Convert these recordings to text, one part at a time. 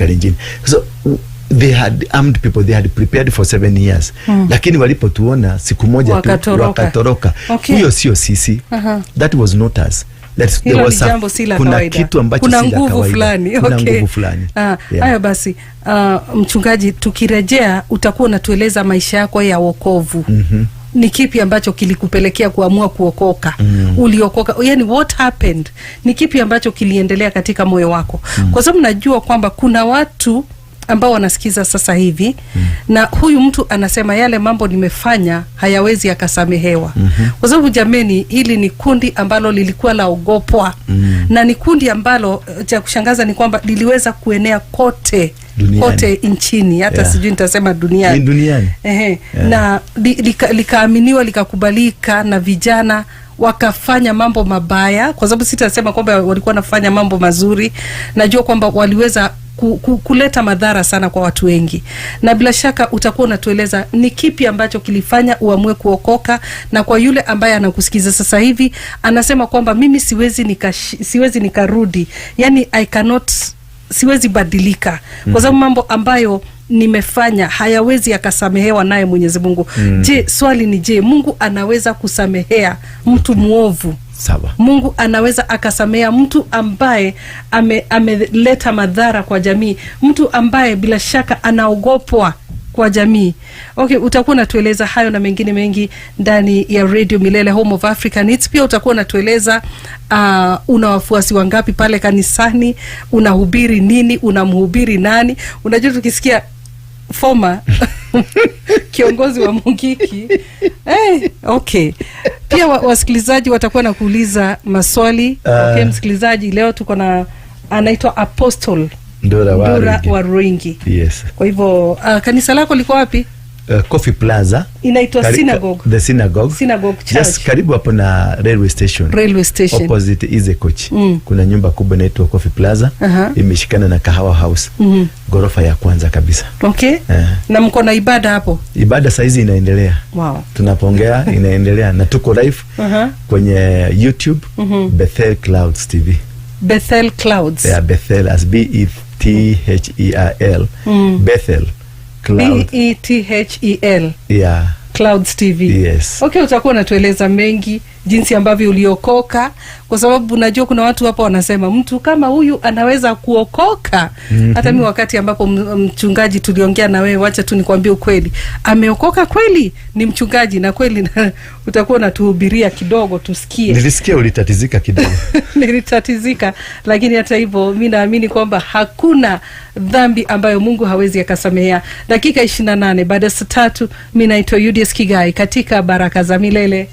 Kalenjin. So they had armed people, they had prepared for 7 years. Lakini walipotuona siku moja wakatoroka. Huyo sio sisi. That was not us. Hilo ni jambo si la kawaida. Kitu ambacho kuna nguvu fulani. Kuna nguvu fulani. Haya basi, mchungaji, tukirejea utakuwa unatueleza maisha yako ya wokovu. Ni kipi ambacho kilikupelekea kuamua kuokoka? Uliokoka, yani what happened? Ni kipi ambacho kiliendelea katika moyo wako? Kwa sababu najua kwamba kuna watu ambao wanasikiza sasa hivi na huyu mtu anasema yale mambo nimefanya hayawezi akasamehewa. Kwa sababu jameni, hili ni kundi ambalo lilikuwa laogopwa. Na ni kundi ambalo cha kushangaza ni kwamba liliweza kuenea kote kote nchini, hata sijui nitasema duniani. Na likaaminiwa, likakubalika na vijana wakafanya mambo mabaya, kwa sababu sitasema kwamba walikuwa wanafanya mambo mazuri. Najua kwamba waliweza kuleta madhara sana kwa watu wengi. Na bila shaka utakuwa unatueleza ni kipi ambacho kilifanya uamue kuokoka. Na kwa yule ambaye anakusikiza sasa hivi anasema kwamba mimi siwezi nikarudi, yani siwezi badilika, kwa sababu mambo ambayo nimefanya hayawezi akasamehewa naye Mwenyezi Mungu. Je, swali ni je, Mungu anaweza kusamehea mtu muovu? Sawa. Mungu anaweza akasamehea mtu ambaye ameleta madhara kwa jamii, mtu ambaye bila shaka anaogopwa kwa jamii. Okay, utakuwa unatueleza hayo na mengine mengi ndani ya Radio Milele, Home of African Needs. Pia utakuwa unatueleza una wafuasi wangapi pale kanisani, unahubiri nini, unamhubiri nani. Unajua tukisikia former kiongozi wa Mungiki. Okay. Pia wasikilizaji watakuwa na kuuliza maswali. Okay, msikilizaji, leo tuko na anaitwa Apostle Ndura wa Ruingi. Yes. Kwa hivyo kanisa lako liko wapi? Coffee Plaza. Inaitwa Synagogue. The Synagogue Church. Just karibu hapo na railway station. Opposite is a coach. Kuna nyumba kubwa inaitwa Coffee Plaza. Imeshikana na Kahawa House. Gorofa ya kwanza kabisa. Okay. Na mko na ibada hapo? Ibada saizi inaendelea. Wow. Tunapongea inaendelea na tuko live kwenye YouTube, Bethel Clouds TV. Bethel Clouds. Yeah, Bethel as B-E-T-H-E-R-L. Bethel Cloud. B-E-T-H-E-L. Yeah. Clouds TV. Yes. Okay, utakuwa unatueleza mengi jinsi ambavyo uliokoka, kwa sababu unajua kuna watu hapa wanasema mtu kama huyu anaweza kuokoka. Hata mimi wakati ambapo mchungaji tuliongea na wewe, wacha tu nikwambie ukweli, ameokoka kweli, ni mchungaji na kweli. Utakuwa unatuhubiria kidogo tusikie. Nilisikia ulitatizika kidogo. Nilitatizika, lakini hata hivyo mimi naamini kwamba hakuna dhambi ambayo Mungu hawezi akasamehea. Dakika 28 baada ya saa 3, mimi naitwa UDS Kigai katika Baraka za Milele.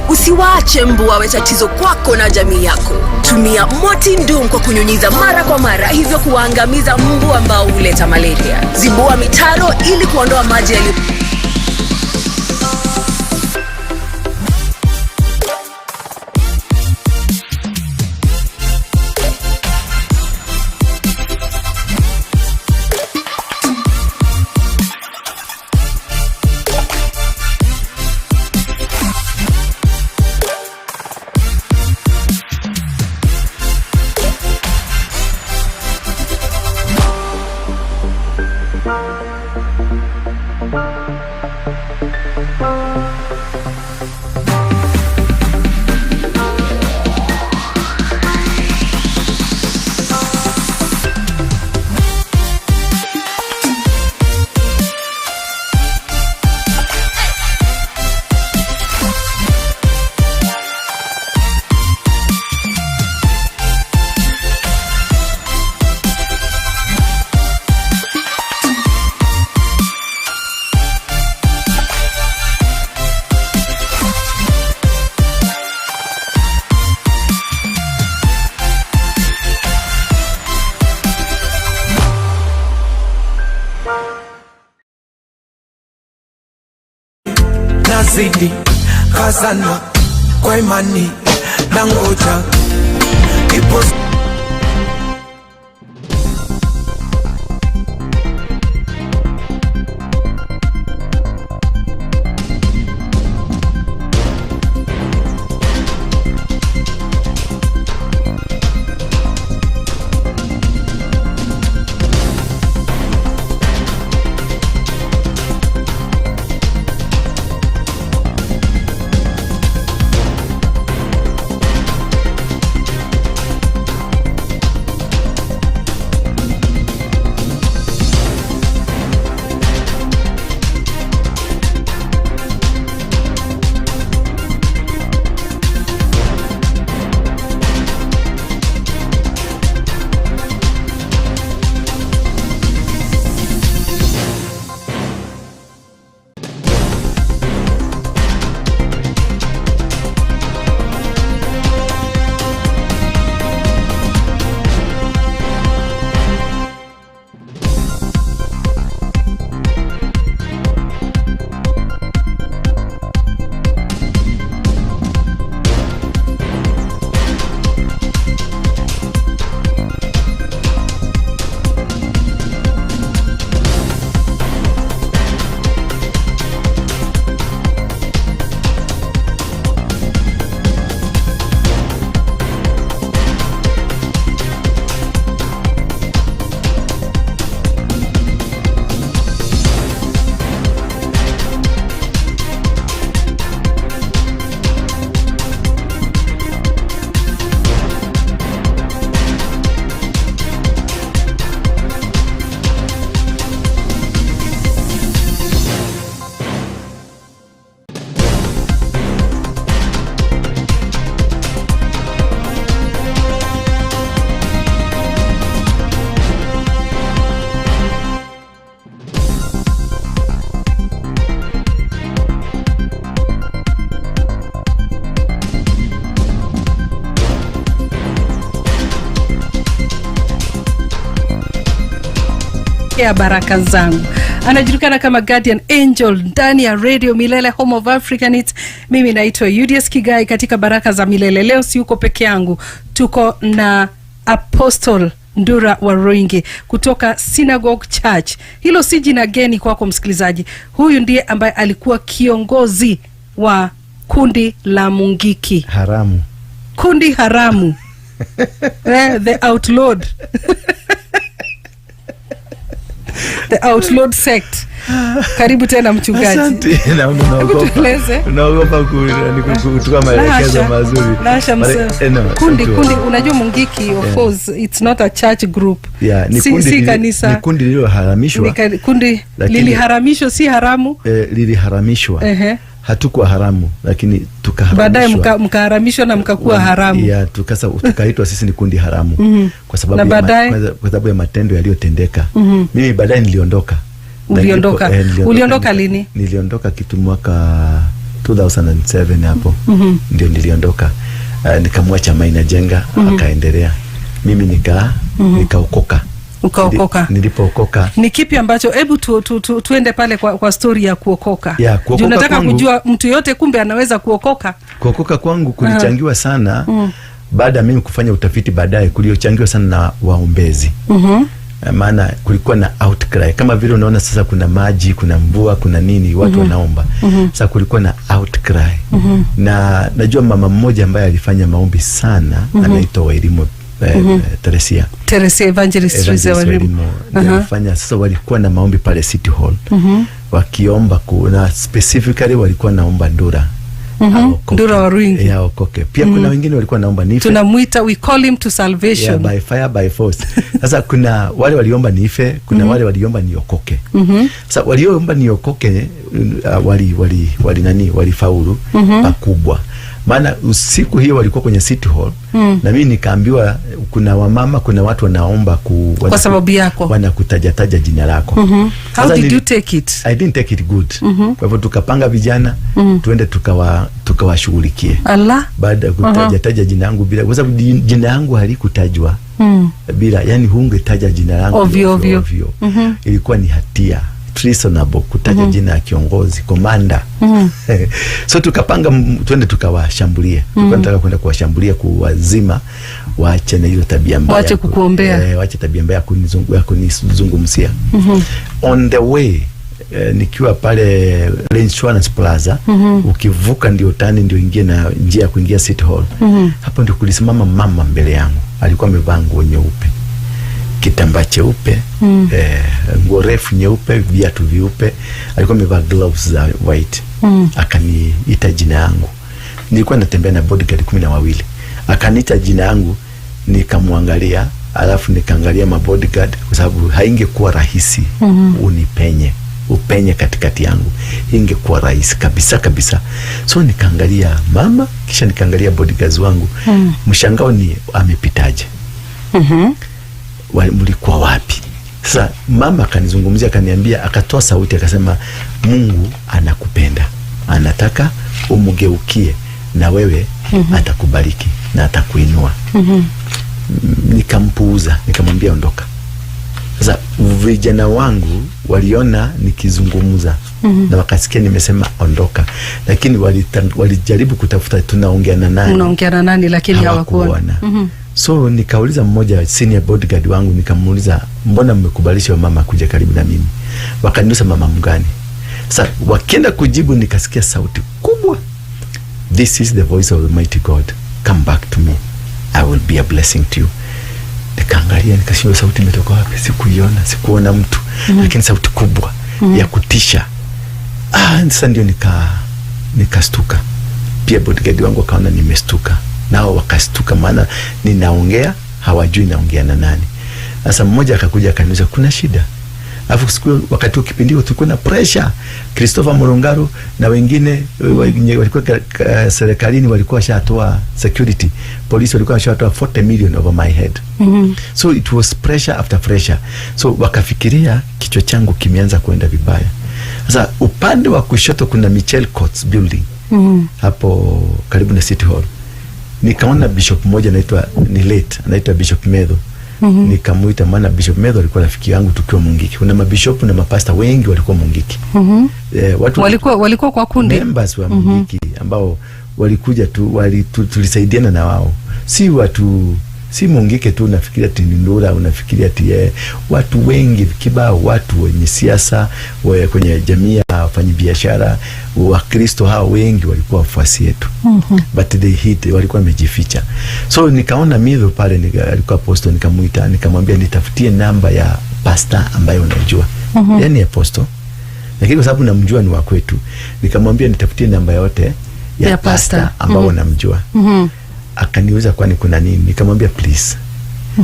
Usiwaache mbu awe tatizo kwako na jamii yako. Tumia Motindum kwa kunyunyiza mara kwa mara, hivyo kuwaangamiza mbu ambao huleta malaria. Zibua mitaro ili kuondoa maji yaliyo nazidi kazana kwa imani na ngoja ipo. pokea baraka zangu. Anajulikana kama Guardian Angel ndani ya Radio Milele, Home of African Hits. Mimi naitwa UDS Kigai katika baraka za milele. Leo si uko peke yangu, tuko na Apostle Ndura Waroingi kutoka Synagogue Church. Hilo si jina geni kwako msikilizaji. Huyu ndiye ambaye alikuwa kiongozi wa kundi la Mungiki haramu. Kundi haramu. The outlawed. The outlawed sect. Karibu tena mchungaji. Asante. Naogopa kutoka maelekezo mazuri. Kundi unajua Mungiki of course it's not a church group. Yeah, ni kanisa. Ni kundi lililoharamishwa. Kundi liliharamishwa, si haramu. Liliharamishwa. Hatukuwa haramu lakini tukaharamishwa. Baadaye mkaharamishwa na mkakuwa haramu. Yeah, tukaitwa sisi ni kundi haramu. Kwa sababu ya matendo yaliyotendeka. Mimi baadaye niliondoka. Uliondoka lini? Niliondoka kitu mwaka 2007 hapo. Ndio niliondoka. Nikamwacha Maina Jenga akaendelea. Mimi nikaokoka. Ukaokoka. Nilipookoka. Ni kipi ambacho hebu tuende pale kwa story ya kuokoka. Yeah, kuokoka nataka kujua mtu yote kumbe anaweza kuokoka. Kuokoka kwangu kulichangiwa sana baada mimi kufanya utafiti baadaye, kulichangiwa sana na waombezi. Maana kulikuwa na outcry. Kama vile unaona sasa kuna maji, kuna mvua, kuna nini, watu wanaomba. Sasa kulikuwa na outcry. Na najua mama mmoja ambaye alifanya maombi sana, anaitwa Wairimu Teresia Evangelist Wairimu. Alifanya, sasa walikuwa na maombi pale City Hall. Wakiomba na specifically walikuwa naomba Ndura. Ndura Waroingi. Yeah, okoke. Pia kuna wengine walikuwa naomba nife. Tunamuita, we call him to salvation. Yeah, by fire by force. Sasa kuna wale waliomba nife, kuna wale waliomba niokoke. Sasa waliomba niokoke walifaulu pakubwa. Maana usiku hiyo walikuwa kwenye City Hall na mimi nikaambiwa kuna wamama, kuna watu wanaomba kwa sababu yako, wanakutaja jina lako. How did you take it? I didn't take it good. Kwa hivyo tukapanga vijana tuende tukawashughulikie. Allah. Baada ya kutaja jina langu bila, kwa sababu jina langu halikutajwa bila, yani hungetaja jina langu ovyo. Ilikuwa ni hatia, treasonable, kutaja jina ya kiongozi, komanda. So tukapanga tuende tukawashambulie. Tulikuwa tunataka kwenda kuwashambulia, kuwazima, waache na hiyo tabia mbaya. Waache kukuombea. Waache tabia mbaya kunizungumzia. On the way nikiwa pale Insurance Plaza, ukivuka ndio tani ndio ingia na njia ya kuingia City Hall. Hapo ndio kulisimama mama mbele yangu. Alikuwa amevaa nguo nyeupe, kitambaa cheupe, nguo refu nyeupe, viatu vyeupe. Alikuwa amevaa gloves za white. Akaniita jina yangu. Nilikuwa natembea na bodyguard 12. Akaniita jina yangu, nikamwangalia, alafu nikaangalia mabodyguard kwa sababu haingekuwa rahisi upenye katikati yangu. Ingekuwa rahisi kabisa. So nikaangalia mama, kisha nikaangalia bodyguards wangu. Mshangao ni amepitaje? Mlikuwa wapi? Sasa mama akanizungumzia, akaniambia, akatoa sauti akasema, Mungu anakupenda, anataka umugeukie na wewe atakubariki na atakuinua. Nikampuuza, nikamwambia ondoka. Sasa vijana wangu waliona nikizungumza na wakasikia nimesema ondoka, lakini walijaribu kutafuta tunaongea na nani. Unaongea na nani, lakini hawakuona. So nikauliza mmoja senior bodyguard wangu, nikamuuliza, mbona mmekubalisha mama kuja karibu na mimi? Wakaniuliza mama mgani? Sasa wakienda kujibu nikasikia sauti kubwa, this is the voice of the mighty God, come back to me, I will be a blessing to you. Nikaangalia, nikashindwa sauti imetoka wapi, sikuiona, sikuona mtu, lakini sauti kubwa ya kutisha. Sasa ndio nikastuka. Pia bodyguard wangu akaona nimestuka, nao wakastuka, maana ninaongea, hawajui naongea na nani. Sasa mmoja akakuja akaniuliza, kuna shida? Alafu siku wakati kipindi tulikuwa na pressure. Christopher Mulongaro na wengine walikuwa serikalini, walikuwa shatoa security, polisi walikuwa shatoa 40 million over my head. So it was pressure after pressure. So wakafikiria kichwa changu kimeanza kuenda vibaya. Sasa upande wa kushoto kuna Michel Courts building. Hapo karibu na City Hall. Nikaona bishop mmoja anaitwa Bishop Medho. Nikamuita, maana Bishop Medho alikuwa rafiki yangu tukiwa Mungiki. Kuna mabishopu na mapasta wengi walikuwa Mungiki. Watu walikuwa kwa kundi members wa Mungiki ambao walikuja tu, tulisaidiana na wao. Si Mungiki tu unafikiria Tindura, unafikiria watu wengi kibao, watu wenye siasa, kwenye jamii, wafanyabiashara, Wakristo hao wengi walikuwa wafuasi yetu. But they hid, walikuwa wamejificha. So nikaona Midho pale, alikuwa apostle, nikamuita, nikamwambia nitafutie namba ya pasta ambayo unajua. Yani apostle. Lakini kwa sababu namjua ni wa kwetu, nikamwambia nitafutie namba yote ya pasta ambao namjua. Akaniuliza kwani kuna nini? Nikamwambia please.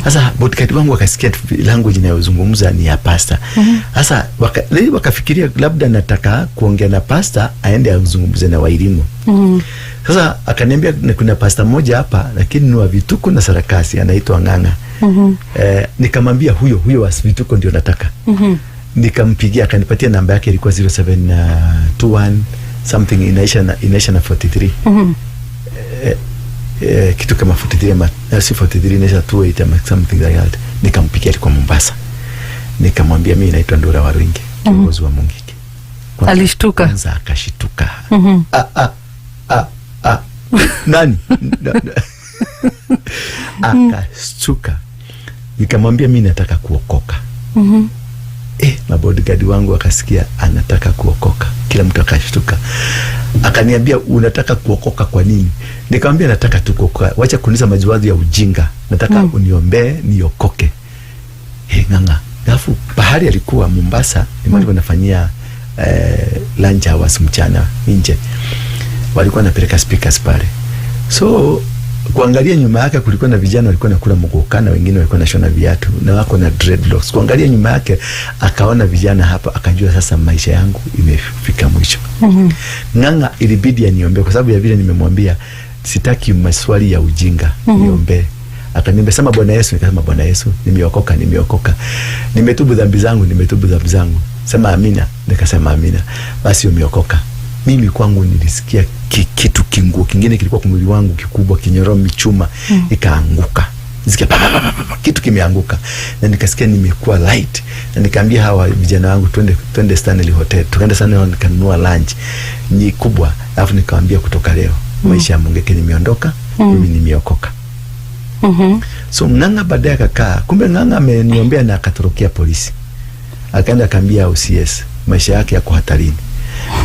Sasa bodyguard wangu wakasikia language inayozungumza ni ya pasta. Sasa wakafikiria labda nataka kuongea na pasta aende azungumze na Wairimu. Sasa akaniambia kuna pasta mmoja hapa lakini ni wa vituko na sarakasi, anaitwa Ng'ang'a. Nikamwambia huyo wa vituko ndio nataka. Nikampigia, akanipatia namba yake, ilikuwa 0721 something inaisha na 43. Kitu kama 43 si 43 inaisha 28 ama something like that. Nikampigia, alikuwa Mombasa. Nikamwambia mimi naitwa Ndura Warwingi, kiongozi wa Mungiki. Alishtuka. Kwanza akashituka. Nani? Akashtuka. Nikamwambia mimi nataka kuokoka. Mabodyguard wangu akasikia anataka kuokoka. Kila mtu akashtuka. Akaniambia unataka kuokoka kwa nini? Nikamwambia nataka tu kuokoka. Wacha kuniza majiwazi ya ujinga. Nataka uniombee niokoke. Ng'ang'a. Alafu bahari alikuwa Mombasa, ni mahali wanafanyia lunch hours mchana nje. Walikuwa wanapeleka speakers pale. So kuangalia nyuma yake kulikuwa na vijana walikuwa nakula muguka na wengine walikuwa nashona viatu na wako na dreadlocks. Kuangalia nyuma yake akaona vijana hapa, akajua sasa maisha yangu imefika mwisho. Ng'ang'a ilibidi aniombe kwa sababu ya vile nimemwambia sitaki maswali ya ujinga, niombe. Akaniambia sema Bwana Yesu. Nikasema Bwana Yesu, nimeokoka. Nimetubu dhambi zangu. Sema amina. Nikasema amina. Basi umeokoka. Mimi kwangu nilisikia kitu kinguo kingine kilikuwa kwa mwili wangu kikubwa, kinyororo michuma ikaanguka. Nisikia kitu kimeanguka na nikasikia nimekuwa light, na nikaambia hawa vijana wangu twende Stanley Hotel. Tukaenda sana nikanunua lunch ni kubwa, alafu nikaambia kutoka leo maisha ya Mungiki nimeondoka, mimi nimeokoka. So Ng'ang'a baadaye akakaa, kumbe Ng'ang'a ameniombea na akatorokea polisi. Akaenda akaambia OCS maisha yake yako hatarini.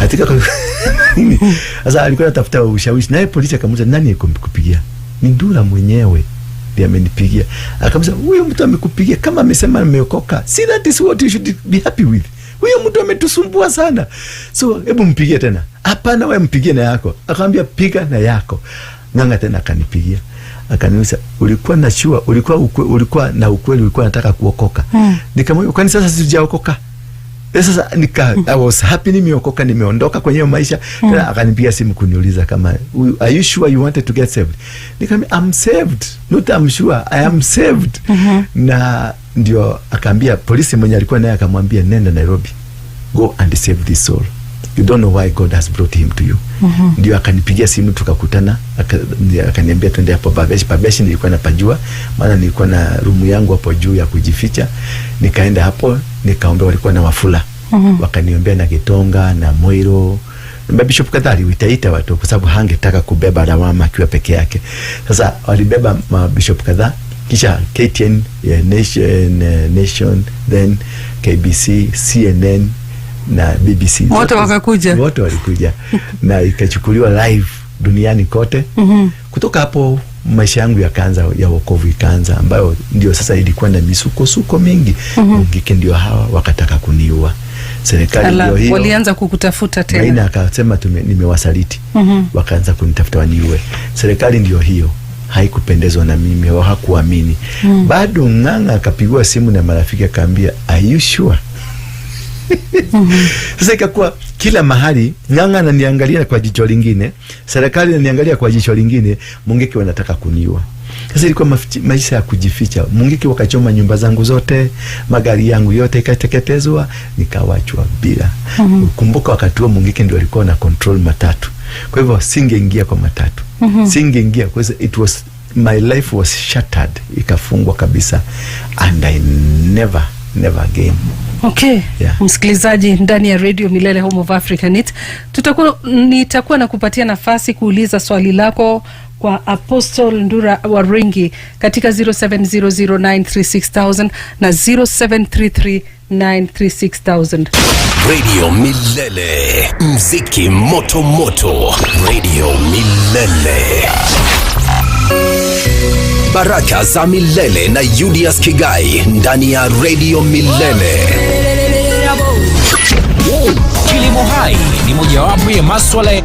Katika sasa alikuwa anatafuta ushawishi, naye polisi akamuuliza nani kupigia? Ni Ndura mwenyewe ndiye amenipigia. Akamwambia huyo mtu amekupigia kama amesema ameokoka. See, that is what you should be happy with. Huyo mtu ametusumbua sana. So hebu mpigie tena. Hapana, wewe mpigie na yako. Akamwambia piga na yako. Ng'ang'a tena akanipigia. Akaniuliza ulikuwa na shua, ulikuwa na ukweli, ulikuwa nataka kuokoka? Nikamwambia kwani sasa sijaokoka? Sasa I was happy nimeokoka, nimeondoka kwenye maisha. Akanipigia simu kuniuliza kama are you sure you wanted to get saved? Nikamwambia I'm saved, not I'm sure, I am saved. Na ndio akaambia polisi mwenye alikuwa naye, akamwambia nenda Nairobi, go and save this soul, you don't know why God has brought him to you. Ndio akanipigia simu tukakutana, akaniambia twende hapo Babeshi nilikuwa napajua, maana nilikuwa na rumu yangu hapo juu ya kujificha. Nikaenda hapo nikaomba, walikuwa na Wafula. Wakaniombea na Gitonga na Moiro. Bishop kadhari witaita watu kwa sababu hangetaka kubeba lawama akiwa peke yake. Sasa walibeba bishop kadhaa, kisha KTN, Nation, then KBC, CNN na BBC. Wote walikuja na ikachukuliwa live duniani kote. Kutoka hapo maisha yangu yakaanza ya wokovu ikaanza, ambayo ndio sasa ilikuwa na misukosuko mingi. Mungiki ndio hawa wakataka kuniua. Serikali ndio hiyo walianza kukutafuta tena. Maina akasema nimewasaliti. Wakaanza kunitafuta waniue. Serikali ndio hiyo haikupendezwa na mimi, hawakuamini. Bado Ng'ang'a akapigwa simu na marafiki akaambia are you sure? Sasa ikakuwa kila mahali Ng'ang'a ananiangalia kwa jicho lingine, serikali inaniangalia kwa jicho lingine, Mungiki wanataka kuniua. Sasa ilikuwa maisha ya kujificha. Mungiki wakachoma nyumba zangu zote, magari yangu yote ikateketezwa, nikawachwa bila. Kumbuka wakati huo Mungiki ndio alikuwa na control matatu. Kwa hivyo singeingia kwa matatu. Singeingia kwa sababu it was my life was shattered, ikafungwa kabisa, and I never again. Okay. Yeah. Msikilizaji ndani ya Radio Milele Home of Africa Net, nitakuwa na kupatia nafasi kuuliza swali lako kwa Apostle Ndura Waringi katika 0700936000 na 0733936000. Radio Milele, mziki moto moto. Radio Milele. Baraka za Milele na Julius Kigai ndani ya Radio Milele. Kilimo hai ni mojawapo ya masuala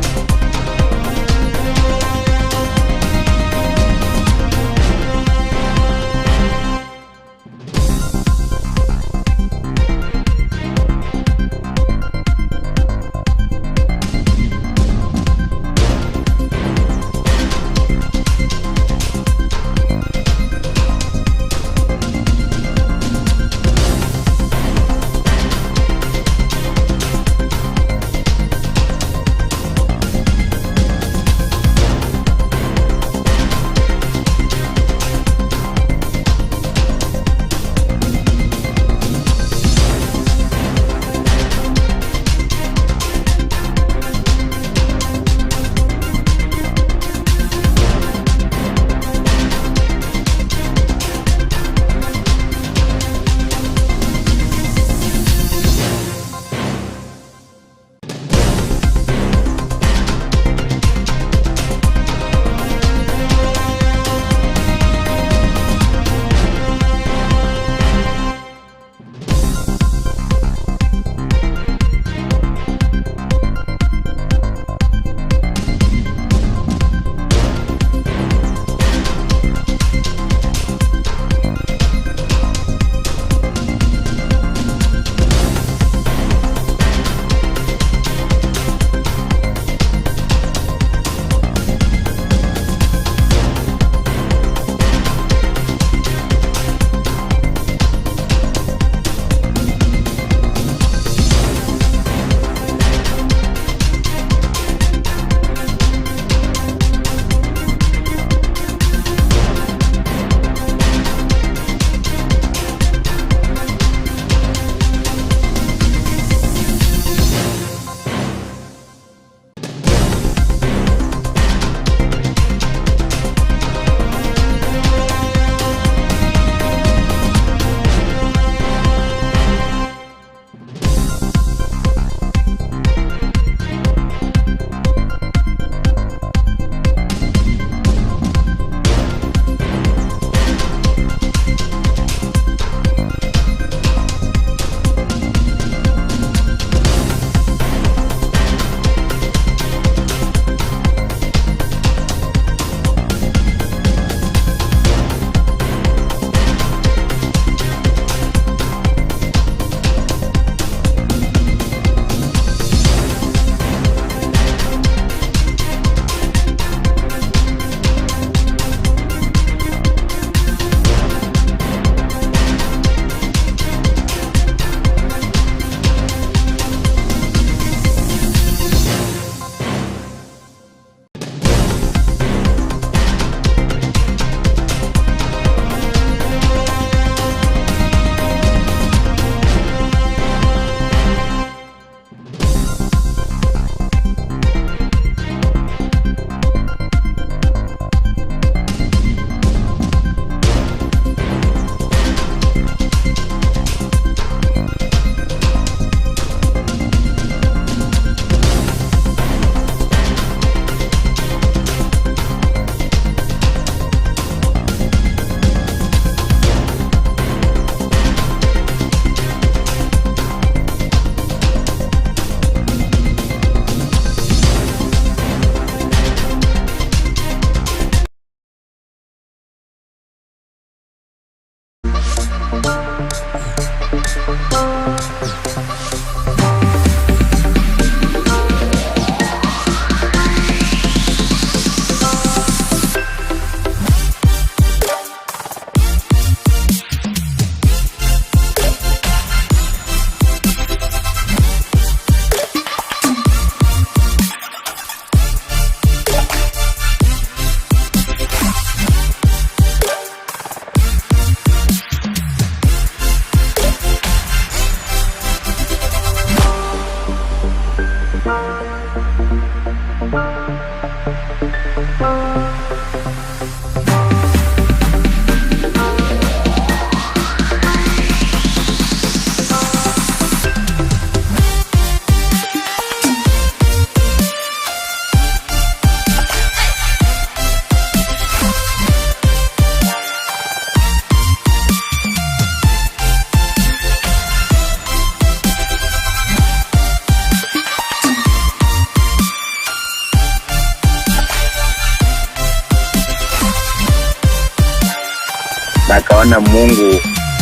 Mungu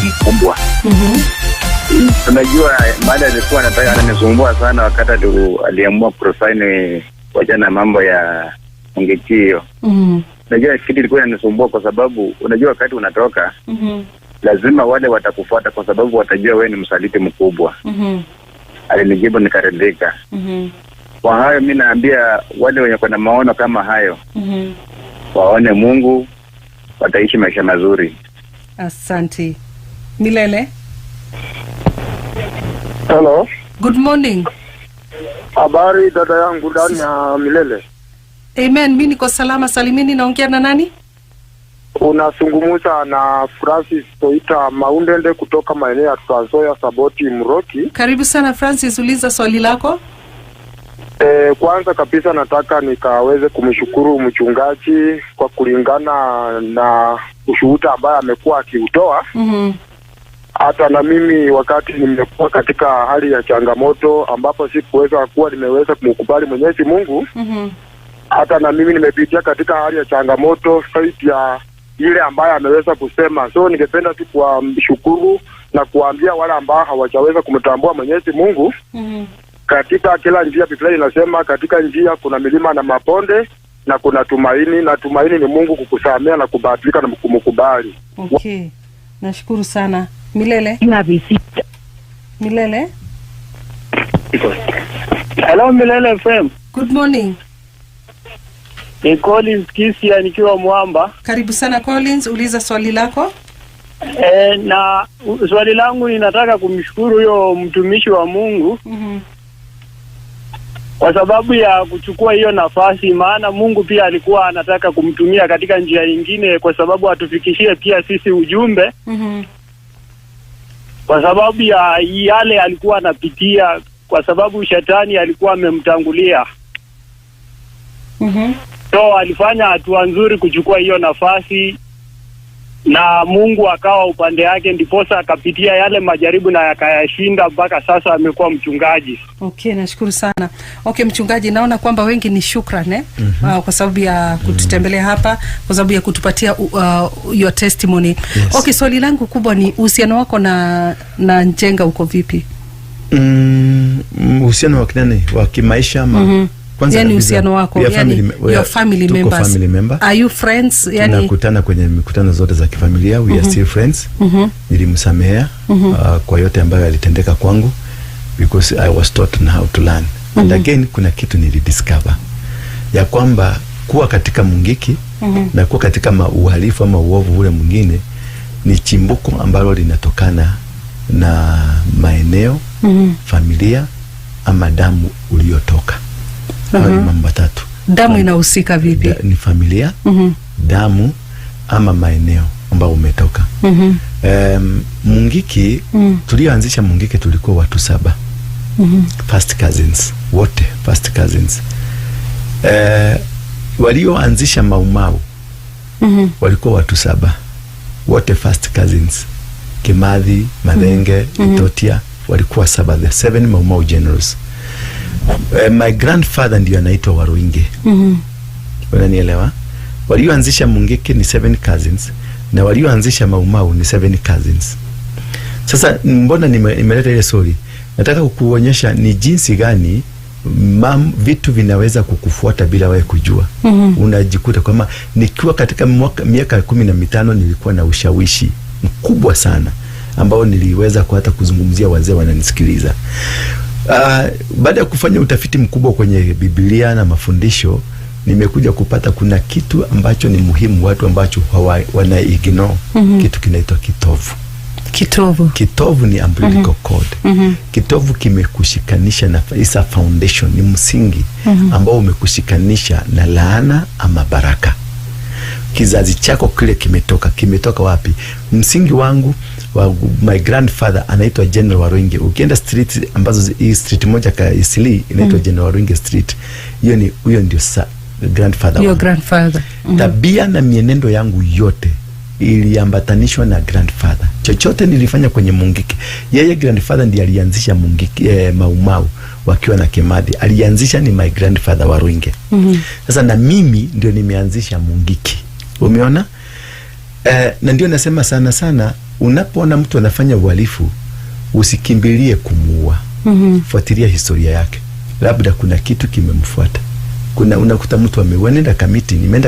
mkubwa. Unajua baada alikuwa anataka ananisumbua sana wakati aliamua kusaini wajana mambo ya ngekio. Unajua kitu ilikuwa inanisumbua kwa sababu unajua wakati unatoka lazima wale watakufuata kwa sababu watajua wewe ni msaliti mkubwa. Alinijibu nikaridhika. Kwa hayo mimi naambia wale wenye kuna maono kama hayo waone Mungu, wataishi maisha mazuri. Asante. Milele. Hello. Good morning. Habari dada yangu ndani ya Milele. Amen, mimi niko salama salimini. Naongea na nani? Unazungumza na Francis Toita Maundende kutoka maeneo ya Twazoya Saboti Mroki. Karibu sana Francis, uliza swali lako. Kwanza kabisa nataka nikaweze kumshukuru mchungaji kwa kulingana na ushuhuda ambaye amekuwa akiutoa. Hata na mimi wakati nimekuwa katika hali ya changamoto ambapo sikuweza kuwa nimeweza kumkubali Mwenyezi Mungu. Hata na mimi nimepitia katika hali ya changamoto zaidi ya ile ambaye ameweza kusema. So ningependa tu kuwashukuru na kuambia wale ambao hawajaweza kumtambua Mwenyezi Mungu. Katika kila njia Biblia inasema katika njia kuna milima na mabonde na kuna tumaini, na tumaini ni Mungu kukusamea na kubadilika na kumkubali. Okay. Nashukuru sana. Milele. Milele. Hello Milele FM. Good morning. Ni Collins Kisia nikiwa Mwamba. Karibu sana Collins, uliza swali lako. Na swali langu ninataka kumshukuru huyo mtumishi wa Mungu. Kwa sababu ya kuchukua hiyo nafasi, maana Mungu pia alikuwa anataka kumtumia katika njia nyingine kwa sababu atufikishie pia sisi ujumbe. Kwa sababu ya yale alikuwa anapitia, kwa sababu shetani alikuwa amemtangulia. So alifanya hatua nzuri kuchukua hiyo nafasi na Mungu akawa upande yake, ndiposa akapitia yale majaribu na yakayashinda mpaka sasa amekuwa mchungaji. Okay, nashukuru sana. Okay mchungaji, naona kwamba wengi ni shukrani kwa sababu ya kututembelea hapa, kwa sababu ya kutupatia your testimony. Yes. Okay, swali langu kubwa ni uhusiano wako na Njenga uko vipi? Uhusiano wa kinani? Wa kimaisha ama kwanza yani uhusiano wako, yani your family members. Family member. Are you friends? Yani tunakutana kwenye mikutano zote za kifamilia. We are still friends. Nilimsamehea kwa yote ambayo alitendeka kwangu because I was taught how to learn. And again kuna kitu nilidiscover ya kwamba kuwa katika mungiki na kuwa katika uhalifu ama uovu ule mwingine ni chimbuko ambalo linatokana na maeneo, familia ama damu uliotoka. Mambo matatu. Damu inahusika vipi? Ni familia, damu ama maeneo ambao umetoka. Mungiki, tulioanzisha Mungiki tulikuwa watu 7. First cousins, wote first cousins. Walioanzisha Maumau walikuwa watu 7. Wote first cousins. Kimathi, Madenge, Itotia walikuwa 7, the 7 Maumau generals. My grandfather ndio anaitwa Waruinge. Unanielewa? Walioanzisha Mungiki ni 7 cousins na walioanzisha Maumau ni 7 cousins. Sasa mbona nimeleta ile story? Nataka kukuonyesha ni jinsi gani vitu vinaweza kukufuata bila wewe kujua. Unajikuta kwamba nikiwa katika miaka 15 nilikuwa na ushawishi mkubwa sana ambao niliweza hata kuzungumzia wazee wananisikiliza. Baada ya kufanya utafiti mkubwa kwenye Biblia na mafundisho, nimekuja kupata kuna kitu ambacho ni muhimu watu ambacho wana ignore. Kitu kinaitwa kitovu. Kitovu ni umbilical cord. Kitovu kimekushikanisha na isa foundation, ni msingi ambao umekushikanisha na laana ama baraka. Kizazi chako kile kimetoka wapi? Msingi wangu wa my grandfather anaitwa General Waruinge. Ukienda street ambazo hii street moja ka Isili inaitwa General Waruinge street. Huyo ndio grandfather. Your grandfather. Tabia na mienendo yangu yote iliambatanishwa na grandfather. Chochote nilifanya kwenye Mungiki, yeye grandfather ndiye alianzisha Mungiki, Maumau wakiwa na Kimathi. Alianzisha ni my grandfather Waruinge. Sasa na mimi ndio nimeanzisha Mungiki. Umeona? Na ndio nasema sana unapoona mtu anafanya uhalifu usikimbilie kumuua. Fuatilia historia yake, labda kuna kitu kimemfuata. Unakuta mtu nimeenda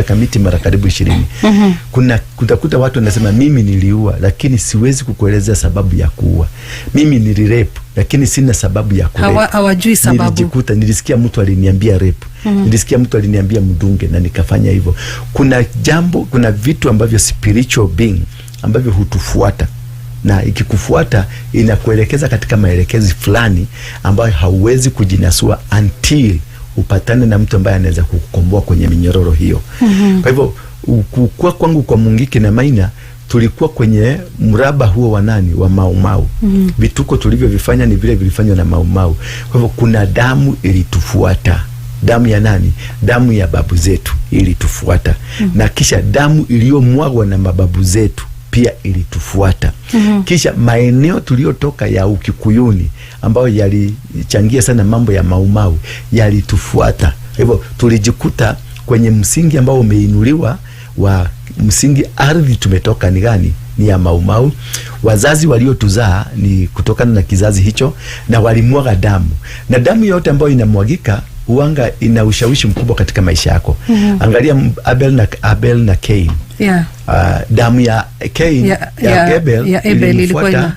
kamiti mara karibu 20. Kutakuta watu wanasema mimi niliua, lakini siwezi kukuelezea sababu ya kuua. Mimi nilirape, lakini sina sababu ya kurape. Hawajui sababu. Nilisikia mtu aliniambia rape. Nilisikia mtu aliniambia mdunge na nikafanya hivyo. Kuna vitu ambavyo spiritual being ambavyo hutufuata, na ikikufuata inakuelekeza katika maelekezi fulani ambayo hauwezi kujinasua until upatane na mtu ambaye anaweza kukukomboa kwenye minyororo hiyo. Kwa hivyo kukua kwangu kwa Mungiki na Maina, tulikuwa kwenye mraba huo wa nani, wa Mau Mau. Vituko tulivyovifanya ni vile vilifanywa na Mau Mau. Kwa hivyo kuna damu ilitufuata. Damu ya nani? Damu ya babu zetu ilitufuata. Na kisha damu iliyomwagwa na mababu zetu pia ilitufuata. Kisha maeneo tuliotoka ya Ukikuyuni ambayo yalichangia sana mambo ya Mau Mau yalitufuata. Hivyo tulijikuta kwenye msingi ambao umeinuliwa wa msingi. Ardhi tumetoka ni gani? Ni ya Mau Mau. Wazazi waliotuzaa ni kutokana na kizazi hicho, na walimwaga damu, na damu yote ambayo inamwagika uanga ina ushawishi mkubwa katika maisha yako. Angalia Abel na Cain. Damu ya Cain ya Abel ilikuwa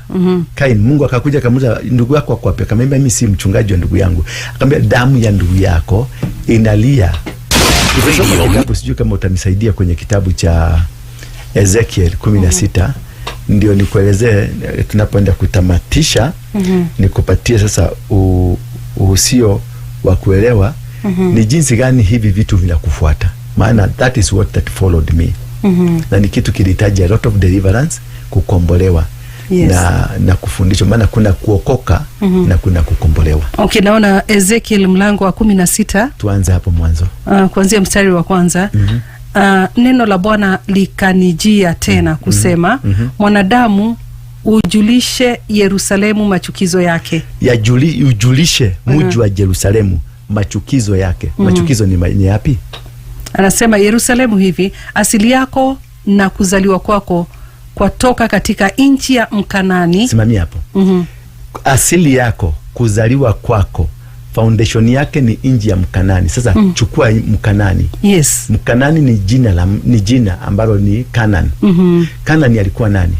Cain. Mungu akakuja akamuuliza, ndugu yako kwa wapi? Akamwambia, mimi si mchungaji wa ndugu yangu. Akamwambia, damu ya ndugu yako inalia. Sijui kama utanisaidia kwenye kitabu cha Ezekiel 16. Ndio nikuelezee tunapoenda kutamatisha. Nikupatie sasa uhusio wa kuelewa ni jinsi gani hivi vitu vinakufuata, maana that is what that followed me. Na ni kitu kilihitaji a lot of deliverance, kukombolewa. Na kufundishwa, maana kuna kuokoka na kuna kukombolewa. Okay, naona Ezekiel mlango wa 16. Tuanze hapo mwanzo. Kuanzia mstari wa kwanza. Neno la Bwana likanijia tena kusema, mwanadamu, ujulishe Yerusalemu machukizo yake. Ujulishe mji wa Yerusalemu machukizo yake. Machukizo ni yapi? Anasema Yerusalemu hivi, asili yako na kuzaliwa kwako kwatoka katika nchi ya Mkanani. Simamia hapo. Asili yako, kuzaliwa kwako, foundation yake ni nchi ya Mkanani. Sasa chukua Mkanani. Yes. Mkanani ni jina ambalo ni Canaan. Canaan alikuwa nani?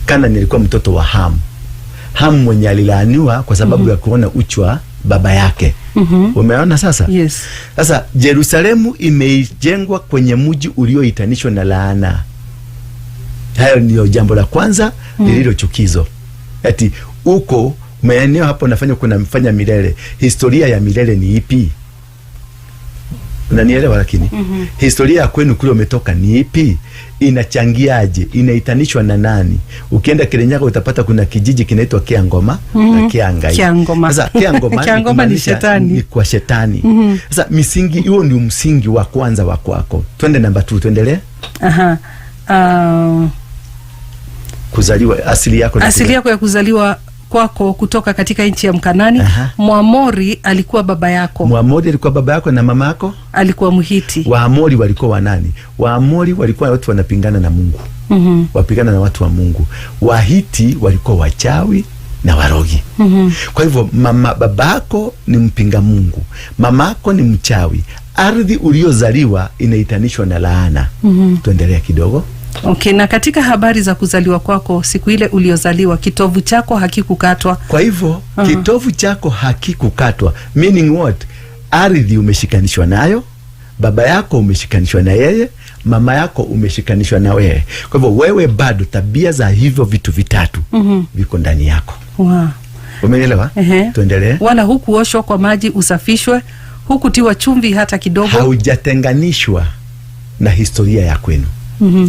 Canaan alikuwa mtoto wa Ham. Ham mwenye alilaaniwa kwa sababu ya kuona uchi wa baba yake. Umeona sasa? Yes. Sasa Yerusalemu imejengwa kwenye mji ulioitanishwa na laana. Hayo ndio jambo la kwanza lililo chukizo. Ati uko maeneo hapo nafanya kuna mfanya milele. Historia ya milele ni ipi? Unanielewa? Lakini historia ya kwenu kule umetoka ni ipi? Inachangiaje? Inaitanishwa na nani? Ukienda Kirinyaga utapata kuna kijiji kinaitwa Kiangoma na Kiangai. Sasa Kiangoma ni shetani, ni kwa shetani. Sasa misingi hiyo ndio msingi wa kwanza wa kwako. Twende namba 2, tuendelee. Kuzaliwa, asili yako ya kuzaliwa kwako kutoka katika nchi ya Mkanani. Mwamori alikuwa baba yako. Mwamori alikuwa baba yako, na mama yako alikuwa Mhiti. Waamori walikuwa wanani? Waamori walikuwa watu wanapingana na Mungu. Wapigana na watu wa Mungu. Wahiti walikuwa wachawi na warogi. Kwa hivyo babako ni mpinga Mungu, mamako ni mchawi. Ardhi uliozaliwa inaitanishwa na laana. Tuendelea kidogo. Okay, na katika habari za kuzaliwa kwako, siku ile uliozaliwa kitovu chako hakikukatwa. Kwa hivyo kitovu chako hakikukatwa, meaning what? Ardhi umeshikanishwa nayo, baba yako umeshikanishwa na yeye, mama yako umeshikanishwa na wewe. Kwa hivyo wewe bado tabia za hivyo vitu vitatu viko ndani yako. Umeelewa? Tuendelee. Wala hukuoshwa kwa maji usafishwe, hukutiwa chumvi hata kidogo. Haujatenganishwa na historia ya kwenu.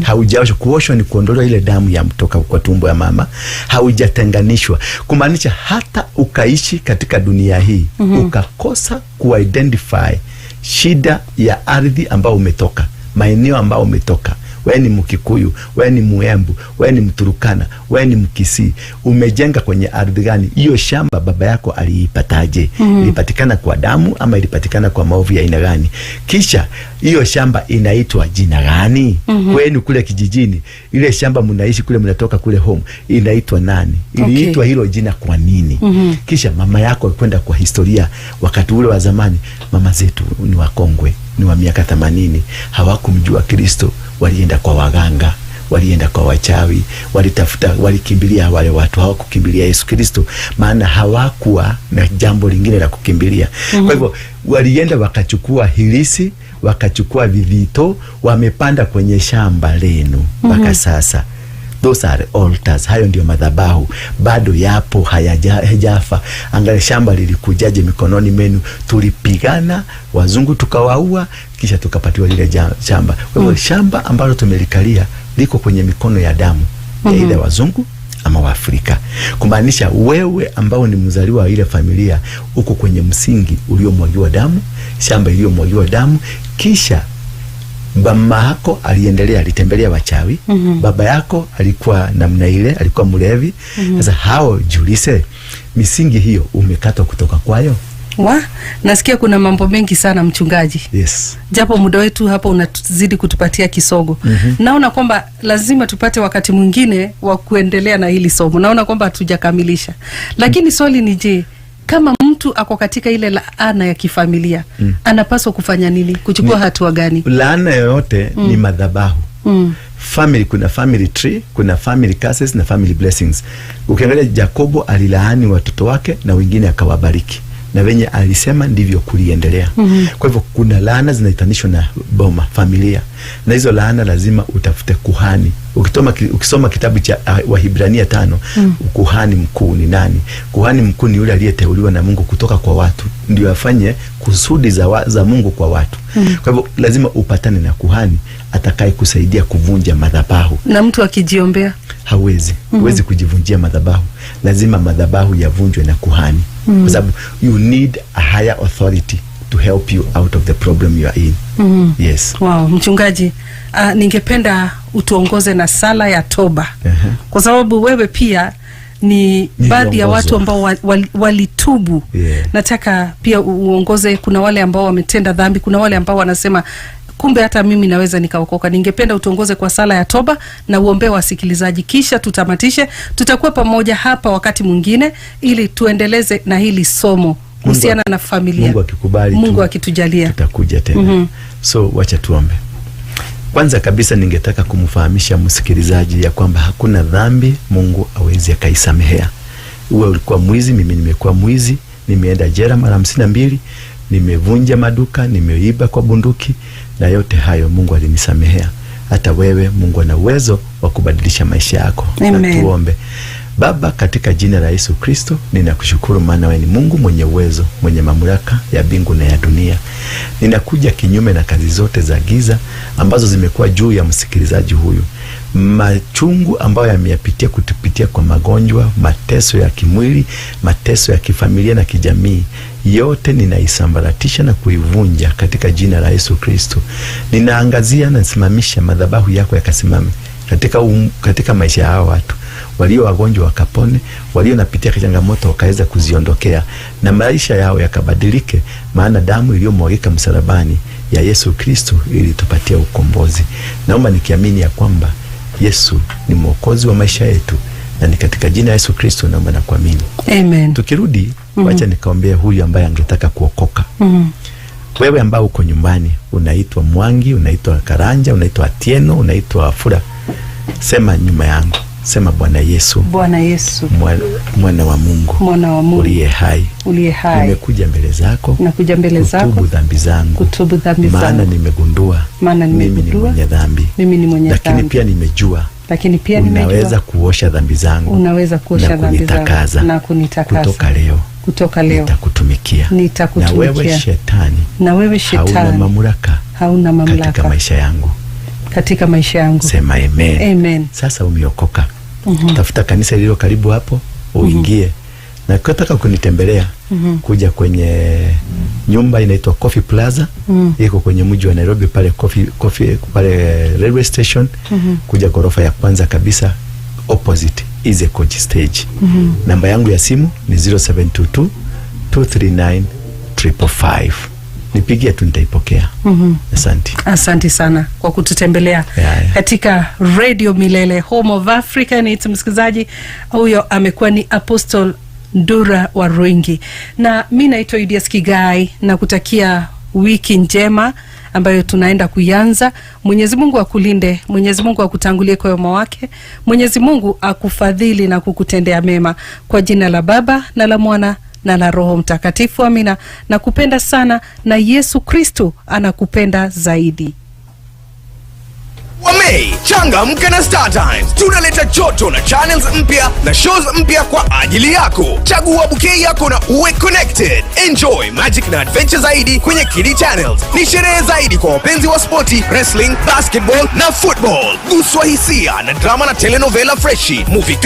Haujaoshwa. Kuoshwa ni kuondolewa ile damu ya mtoka kwa tumbo ya mama. Haujatenganishwa, kumaanisha hata ukaishi katika dunia hii ukakosa kuidentify shida ya ardhi ambao umetoka, maeneo ambao umetoka, wewe ni Mkikuyu, wewe ni Muembu, wewe ni Mturukana, wewe ni Mkisii, umejenga kwenye ardhi gani? Hiyo shamba baba yako aliipataje? Ilipatikana kwa damu ama ilipatikana kwa maovu ya aina gani? Kisha hiyo shamba inaitwa jina gani? Kwenu kule kijijini, ile shamba mnaishi kule, mnatoka kule home, inaitwa nani? Iliitwa hilo jina kwa nini? Kisha mama yako kwenda kwa historia, wakati ule wa zamani, mama zetu ni wakongwe, ni wa miaka 80, hawakumjua Kristo, walienda kwa waganga, walienda kwa wachawi, walitafuta, walikimbilia wale watu, hawakukimbilia Yesu Kristo, maana hawakuwa na jambo lingine la kukimbilia. Kwa hivyo walienda wakachukua hilisi, wakachukua vivito, wamepanda kwenye shamba lenu mpaka sasa. Those are altars. Hayo ndio madhabahu, bado yapo, hayajafa. Angalia shamba lilikujaje mikononi menu, tulipigana, wazungu tukawaua, kisha tukapatiwa lile shamba. Kwa hivyo shamba ambalo tumelikalia liko kwenye mikono ya damu ya ile wazungu ama wa Afrika. Kumaanisha wewe ambao ni mzaliwa wa ile familia uko kwenye msingi uliomwagiwa damu, shamba iliyomwagiwa damu. Kisha mama yako aliendelea, alitembelea wachawi. Baba yako alikuwa namna ile, alikuwa mlevi. Sasa hao jiulize, misingi hiyo umekatwa kutoka kwayo. Nasikia kuna mambo mengi sana mchungaji. Yes. Japo muda wetu hapa unazidi kutupatia kisogo. Naona kwamba lazima tupate wakati mwingine wa kuendelea na hili somo. Naona kwamba hatujakamilisha. Lakini swali ni je, kama mtu ako katika ile laana ya kifamilia, anapaswa kufanya nini? Kuchukua hatua gani? Laana yoyote ni madhabahu. Family, kuna family tree, kuna family curses na family blessings. Ukiangalia Yakobo alilaani watoto wake na wengine akawabariki, na wenye alisema ndivyo kuliendelea. Kwa hivyo kuna laana zinaitanishwa na boma, familia, na hizo laana lazima utafute kuhani. Ukisoma kitabu cha Wahibrania 5, kuhani mkuu ni nani? Kuhani mkuu ni yule aliyeteuliwa na Mungu kutoka kwa watu ndio afanye kusudi za Mungu kwa watu. Kwa hivyo lazima upatane na kuhani atakaye kusaidia kuvunja madhabahu. Na mtu akijiombea hawezi, huwezi kujivunjia madhabahu. Lazima madhabahu yavunjwe na kuhani. Kwa sababu you need a higher authority to help you out of the problem you are in. Yes. Wow, mchungaji, ningependa utuongoze na sala ya toba. Kwa sababu wewe pia ni baadhi ya watu ambao walitubu. Nataka pia uongoze, kuna wale ambao wametenda dhambi, kuna wale ambao wanasema kumbe hata mimi naweza nikaokoka. Ningependa utuongoze kwa sala ya toba na uombe wasikilizaji, kisha tutamatishe. Tutakuwa pamoja hapa wakati mwingine ili tuendeleze na hili somo kuhusiana na familia. Mungu akikubali, Mungu akitujalia, tutakuja tena. So wacha tuombe. Kwanza kabisa ningetaka kumfahamisha msikilizaji ya kwamba hakuna dhambi Mungu hawezi akaisamehea. Uwe ulikuwa mwizi, mimi nimekuwa mwizi, nimeenda jela mara 52, nimevunja maduka, nimeiba kwa bunduki, na yote hayo Mungu alinisamehea. Hata wewe Mungu ana uwezo wa kubadilisha maisha yako. Na tuombe. Baba, katika jina la Yesu Kristo, ninakushukuru maana wewe ni Mungu mwenye uwezo, mwenye mamlaka ya mbingu na ya dunia. Ninakuja kinyume na kazi zote za giza ambazo zimekuwa juu ya msikilizaji huyu. Machungu ambayo yameyapitia kutupitia kwa magonjwa, mateso ya kimwili, mateso ya kifamilia na kijamii, yote ninaisambaratisha na kuivunja katika jina la Yesu Kristo. Ninaangazia na simamisha madhabahu yako yakasimame katika maisha ya hao watu. Walio wagonjwa wakapone, walio napitia changamoto wakaweza kuziondokea, na maisha yao yakabadilike, maana damu iliyomwagika msalabani ya Yesu Kristo ilitupatia ukombozi. Naomba nikiamini ya kwamba Yesu ni mwokozi wa maisha yetu, na ni katika jina Yesu Kristo naomba na kuamini. Amen. Tukirudi, wacha nikaombea huyu ambaye angetaka kuokoka. Wewe ambao uko nyumbani, unaitwa Mwangi, unaitwa Karanja, unaitwa Atieno, unaitwa Afura, sema nyuma yangu. Sema, Bwana Yesu, Bwana Yesu, mwana wa Mungu, uliye hai, nimekuja mbele zako, kutubu dhambi zangu, maana nimegundua mimi ni mwenye dhambi, lakini pia nimejua unaweza kuosha dhambi zangu, na kunitakasa. Kutoka leo nitakutumikia. Na wewe shetani, hauna mamlaka katika maisha yangu. Sema amen. Sasa umeokoka. Tafuta kanisa lililo karibu hapo, uingie. Na ukitaka kunitembelea kuja kwenye nyumba inaitwa Coffee Plaza, iko kwenye mji wa Nairobi pale Coffee pale railway station, kuja ghorofa ya kwanza kabisa opposite Easy Coach Stage. Namba yangu ya simu ni 0722 239 555. Nipigie tu nitaipokea. Asante sana kwa kututembelea katika Radio Milele, Home of Africa. Ni msikilizaji huyo amekuwa ni Apostle Ndura wa Rwingi, na mimi naitwa Julius Kigai, na kutakia wiki njema ambayo tunaenda kuianza. Mwenyezi Mungu akulinde, Mwenyezi Mungu akutangulie kwa wema wake, Mwenyezi Mungu akufadhili na kukutendea mema, kwa jina la Baba na la Mwana na la Roho Mtakatifu. Amina. Nakupenda sana, na Yesu Kristo anakupenda zaidi. Wamei, changamka na Star Times. Tunaleta joto na channels mpya na shows mpya kwa ajili yako. Chagua bouquet yako na uwe connected. Enjoy magic na adventure zaidi kwenye Kiddy Channels. Ni sherehe zaidi kwa wapenzi wa sporti, wrestling, basketball na football. Guswa hisia na drama na telenovela freshi. Movie